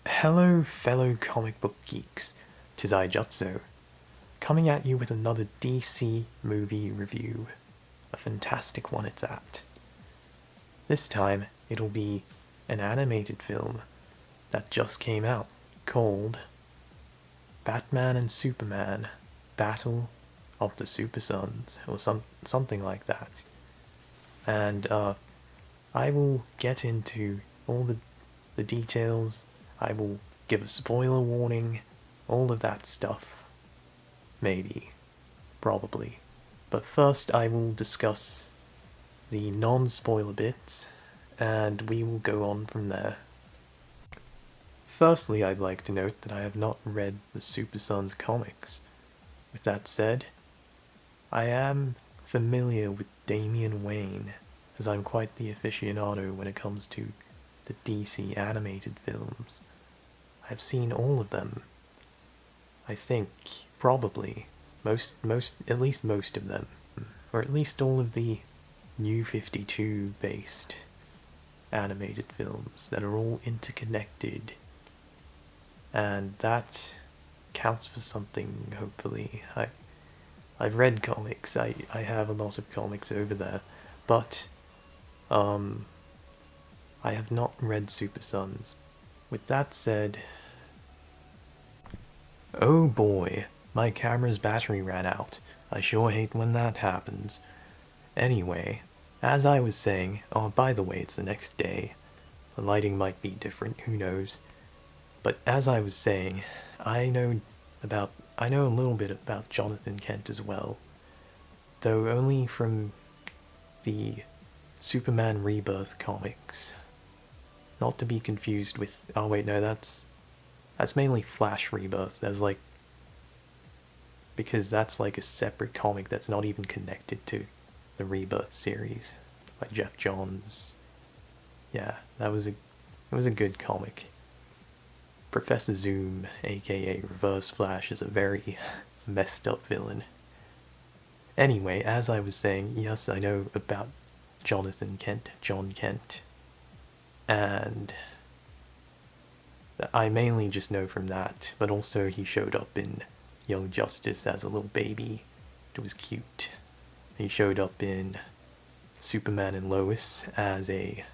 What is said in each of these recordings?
Hello fellow comic book geeks, 'tis I Jutsu, coming at you with another DC movie review. A fantastic one at that. This time it'll be an animated film that just came out called Batman and Superman Battle of the Supersons, or something like that. And I will get into all the details. I will give a spoiler warning, all of that stuff. Maybe. Probably. But first I will discuss the non-spoiler bits, and we will go on from there. Firstly, I'd like to note that I have not read the Supersons comics. With that said, I am familiar with Damian Wayne, as I'm quite the aficionado when it comes to the DC animated films. I've seen all of them. I think, probably, at least most of them. Or at least all of the New 52 based animated films that are all interconnected. And that counts for something, hopefully. I've read comics, I have a lot of comics over there, but I have not read Supersons. With that said, oh boy, my camera's battery ran out. I sure hate when that happens. Anyway, as I was saying, oh by the way, it's the next day. The lighting might be different, who knows. But as I was saying, I know a little bit about Jonathan Kent as well. Though only from the Superman Rebirth comics. Not to be confused with, oh wait, no, that's mainly Flash Rebirth. Because that's like a separate comic that's not even connected to the Rebirth series by Jeff Johns. Yeah, it was a good comic. Professor Zoom, aka Reverse Flash, is a very messed up villain. Anyway, as I was saying, yes, I know about Jonathan Kent, John Kent, and I mainly just know from that, but also he showed up in Young Justice as a little baby. It was cute. He showed up in Superman and Lois as a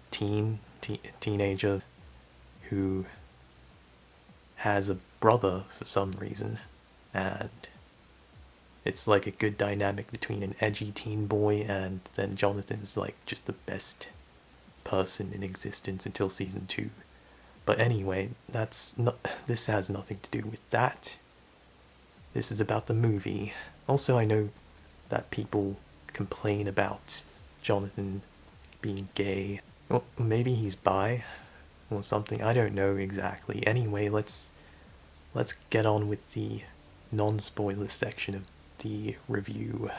teenager who has a brother for some reason, and it's like a good dynamic between an edgy teen boy and then Jonathan's like just the best person in existence until season 2. But anyway, this has nothing to do with that. This is about the movie. Also, I know that people complain about Jonathan being gay. Well, maybe he's bi or something. I don't know exactly. Anyway, let's get on with the non-spoiler section of the review.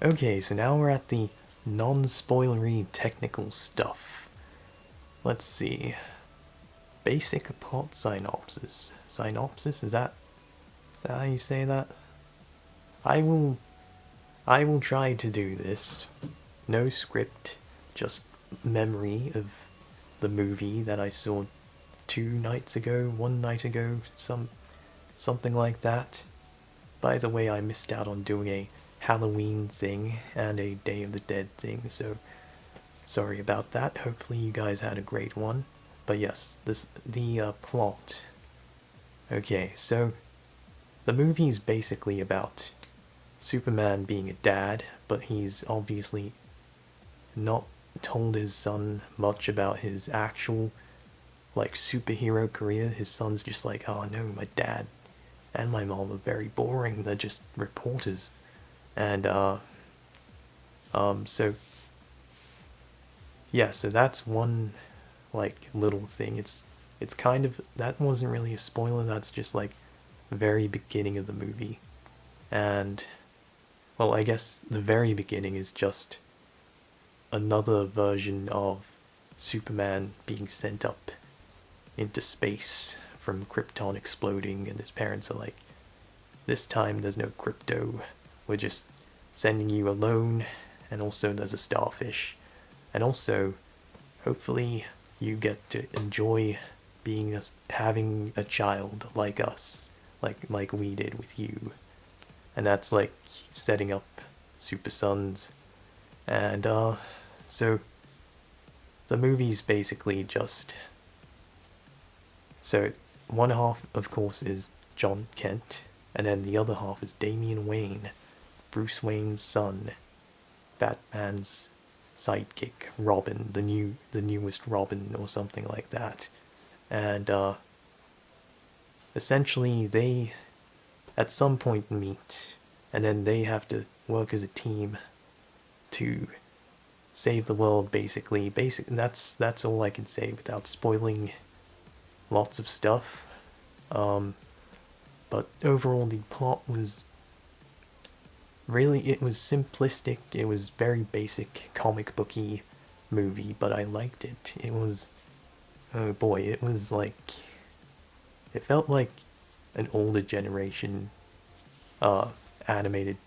Okay, so now we're at the non-spoilery technical stuff. Let's see. Basic plot synopsis. Synopsis? Is that how you say that? I will try to do this. No script, just memory of the movie that I saw 2 nights ago, 1 night ago, something like that. By the way, I missed out on doing a Halloween thing and a Day of the Dead thing, so sorry about that. Hopefully you guys had a great one. But yes, the plot. Okay, so the movie is basically about Superman being a dad, but he's obviously not told his son much about his actual like superhero career. His son's just like, oh no, my dad and my mom are very boring, they're just reporters. And so yeah, so that's one like little thing. It's kind of, that wasn't really a spoiler, that's just like the very beginning of the movie. And well, I guess the very beginning is just another version of Superman being sent up into space from Krypton exploding, and his parents are like, this time there's no crypto, we're just sending you alone, and also there's a starfish, and also hopefully you get to enjoy having a child like us, like we did with you, and that's like setting up Supersons, and so the movie's basically just so one half, of course, is John Kent, and then the other half is Damian Wayne, Bruce Wayne's son, Batman's sidekick, Robin, the newest Robin or something like that. And essentially they at some point meet, and then they have to work as a team to save the world. Basically, that's all I can say without spoiling lots of stuff. But overall, the plot was it was simplistic. It was very basic comic booky movie, but I liked it. It was, oh boy, it was like, it felt like an older generation animated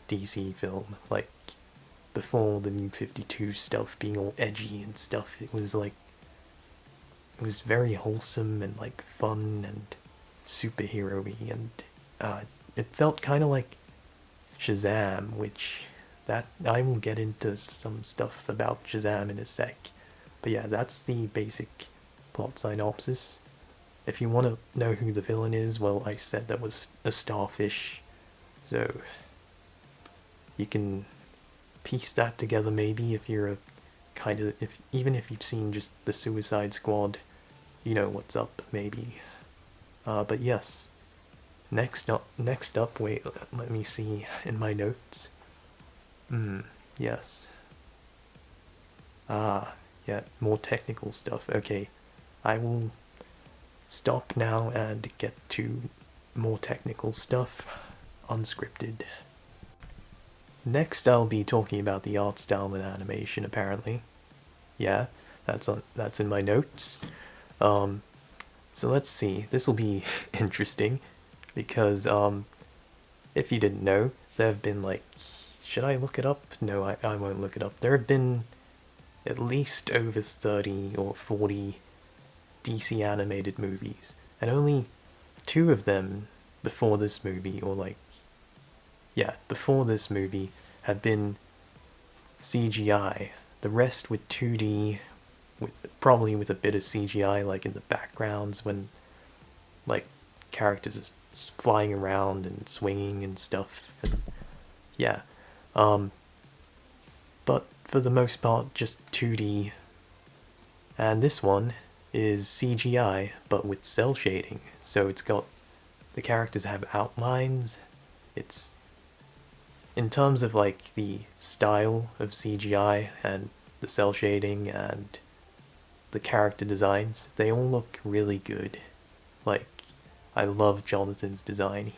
DC film, like before the New 52 stuff being all edgy and stuff. It was like, it was very wholesome and like fun and superhero-y, and it felt kind of like Shazam, which that I will get into some stuff about Shazam in a sec. But yeah, that's the basic plot synopsis. If you want to know who the villain is, well, I said that was a starfish, so you can piece that together maybe if you're a even if you've seen just the Suicide Squad, you know what's up maybe. But yes, next up, wait, let me see in my notes. Yes. Yeah, more technical stuff. Okay, I will stop now and get to more technical stuff, unscripted. Next, I'll be talking about the art style and animation, apparently. Yeah, that's in my notes. So let's see, this will be interesting, because, if you didn't know, there have been, like, should I look it up? No, I won't look it up. There have been at least over 30 or 40 DC animated movies, and only 2 of them before this movie, or like, yeah, before this movie, have been CGI. The rest with 2D, probably with a bit of CGI, like in the backgrounds when, like, characters are flying around and swinging and stuff, and yeah. But for the most part, just 2D. And this one is CGI, but with cell shading. So it's got, the characters have outlines. It's, in terms of like the style of CGI and the cell shading and the character designs, they all look really good. Like, I love Jonathan's design.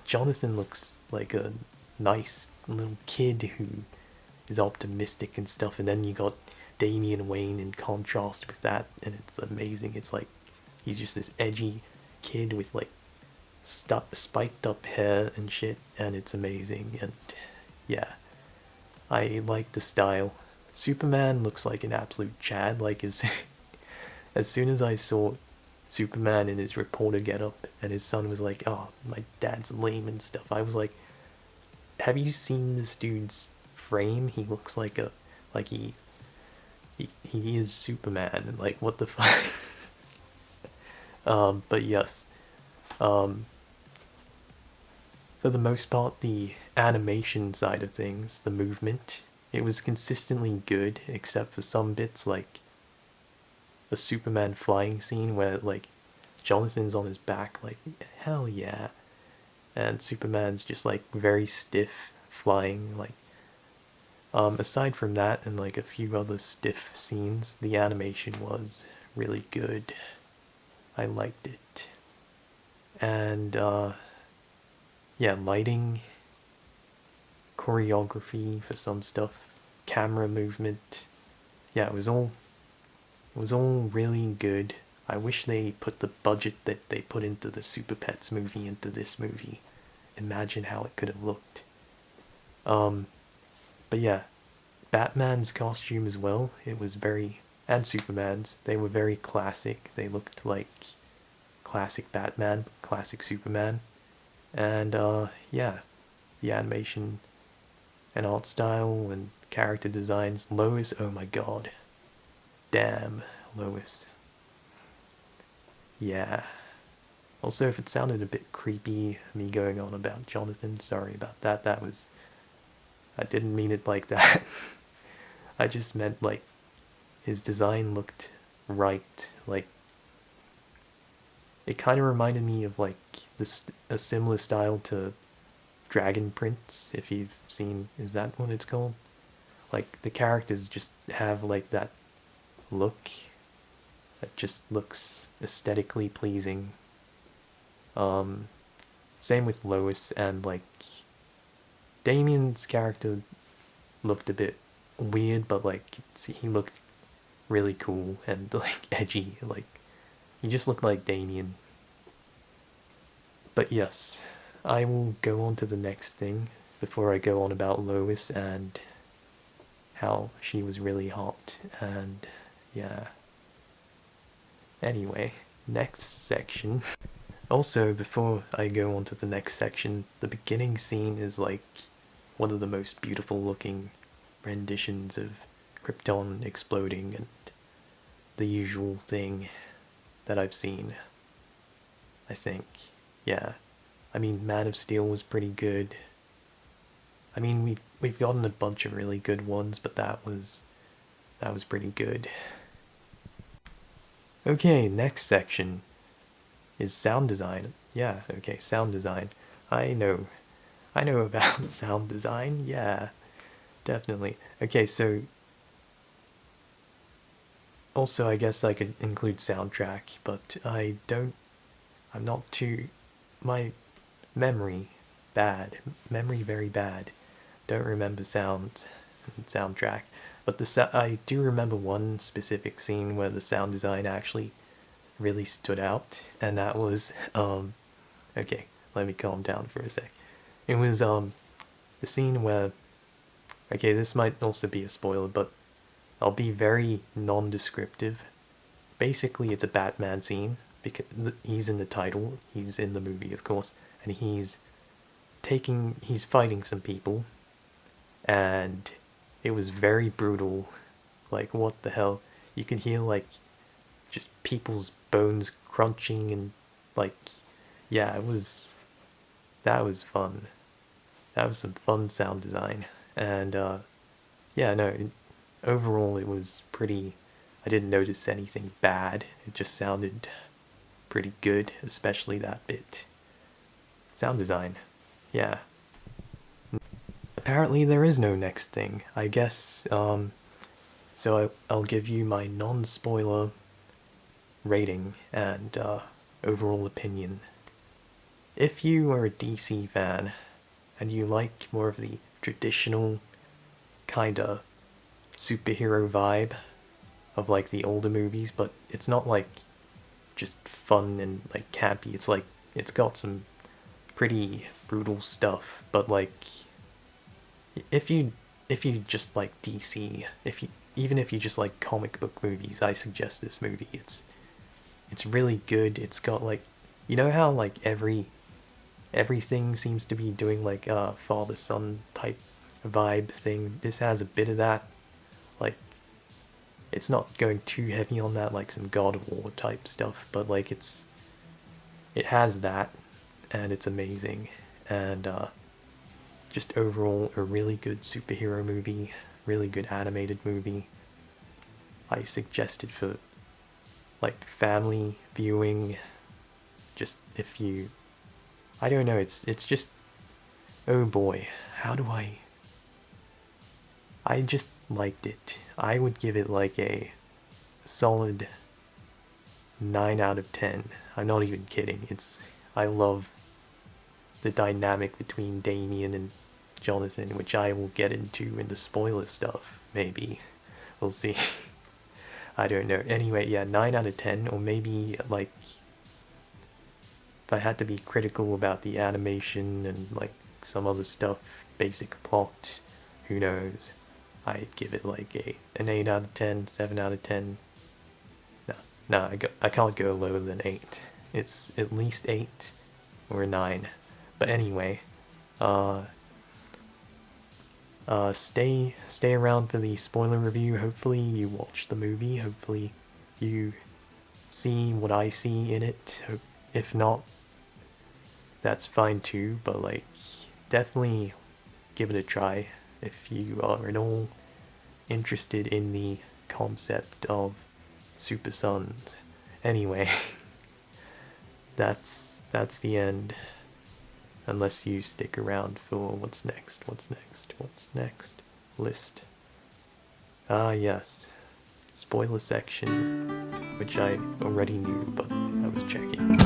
Jonathan looks like a nice little kid who is optimistic and stuff, and then you got Damian Wayne in contrast with that, and it's amazing. It's like he's just this edgy kid with like spiked up hair and shit, and it's amazing. And yeah, I like the style. Superman looks like an absolute Chad. Like, as soon as I saw Superman in his reporter getup, and his son was like, "Oh, my dad's lame" and stuff, I was like, have you seen this dude's frame? He looks like he is Superman, and like, what the fuck. But yes, for the most part, the animation side of things, the movement, it was consistently good, except for some bits like a Superman flying scene where like Jonathan's on his back, like, hell yeah, and Superman's just like very stiff flying. Like, aside from that and like a few other stiff scenes, the animation was really good. I liked it. And yeah, lighting, choreography for some stuff, camera movement, yeah, it was all really good. I wish they put the budget that they put into the Super Pets movie into this movie. Imagine how it could have looked. But yeah, Batman's costume as well, it was very and Superman's. They were very classic. They looked like classic Batman, classic Superman. And yeah, the animation and art style and character designs. Lois, oh my god. Damn, Lois. Yeah. Also, if it sounded a bit creepy, me going on about Jonathan, sorry about that. I didn't mean it like that. I just meant, like, his design looked right. Like, it kind of reminded me of, like, a similar style to Dragon Prince, if you've seen, is that what it's called? Like, the characters just have, like, that look that just looks aesthetically pleasing. Same with Lois, and, like, Damien's character looked a bit weird, but, like, he looked really cool and, like, edgy. Like, he just looked like Damien. But yes, I will go on to the next thing before I go on about Lois and how she was really hot, and yeah. Anyway, next section. Also, before I go on to the next section, the beginning scene is like one of the most beautiful looking renditions of Krypton exploding and the usual thing that I've seen, I think. Yeah. I mean, Man of Steel was pretty good. I mean, we've gotten a bunch of really good ones, but that was pretty good. Okay, next section is sound design. Yeah, okay, sound design. I know about sound design. Yeah, definitely. Okay, so also I guess I could include soundtrack, but I'm not too, my memory memory very bad. Don't remember sound and soundtrack. But I do remember one specific scene where the sound design actually really stood out, and that was okay, let me calm down for a sec. It was the scene where, okay, this might also be a spoiler, but I'll be very non-descriptive. Basically, it's a Batman scene because he's in the title, he's in the movie, of course, and he's fighting some people, and it was very brutal. Like, what the hell? You could hear, like, just people's bones crunching, and, like, yeah, that was fun. That was some fun sound design. And, yeah, no, overall it was pretty, I didn't notice anything bad. It just sounded pretty good, especially that bit. Sound design. Yeah. Apparently there is no next thing. I guess, so I'll give you my non-spoiler rating and overall opinion. If you are a DC fan and you like more of the traditional kinda superhero vibe of like the older movies, but it's not like just fun and like campy. It's like it's got some pretty brutal stuff, but like if you just like DC, even if you just like comic book movies, I suggest this movie. It's really good. It's got like, you know how like everything seems to be doing like a father son type vibe thing. This has a bit of that. Like, it's not going too heavy on that, like some God of War type stuff, but like it has that, and it's amazing. And just overall a really good superhero movie, really good animated movie. I suggest it for like family viewing. Just if you, I don't know, it's just, oh boy, how do I just liked it. I would give it like a solid 9 out of 10. I'm not even kidding. I love the dynamic between Damien and Jonathan, which I will get into in the spoiler stuff, maybe. We'll see. I don't know. Anyway, yeah, 9 out of 10, or maybe, like, if I had to be critical about the animation and, like, some other stuff, basic plot, who knows. I'd give it like an 8 out of 10, 7 out of 10. No, I can't go lower than 8. It's at least 8 or 9. But anyway, stay around for the spoiler review. Hopefully you watch the movie. Hopefully you see what I see in it. If not, that's fine too. But like, definitely give it a try if you are at all interested in the concept of Supersons. Anyway, that's the end. Unless you stick around for what's next list. Ah yes, spoiler section, which I already knew, but I was checking.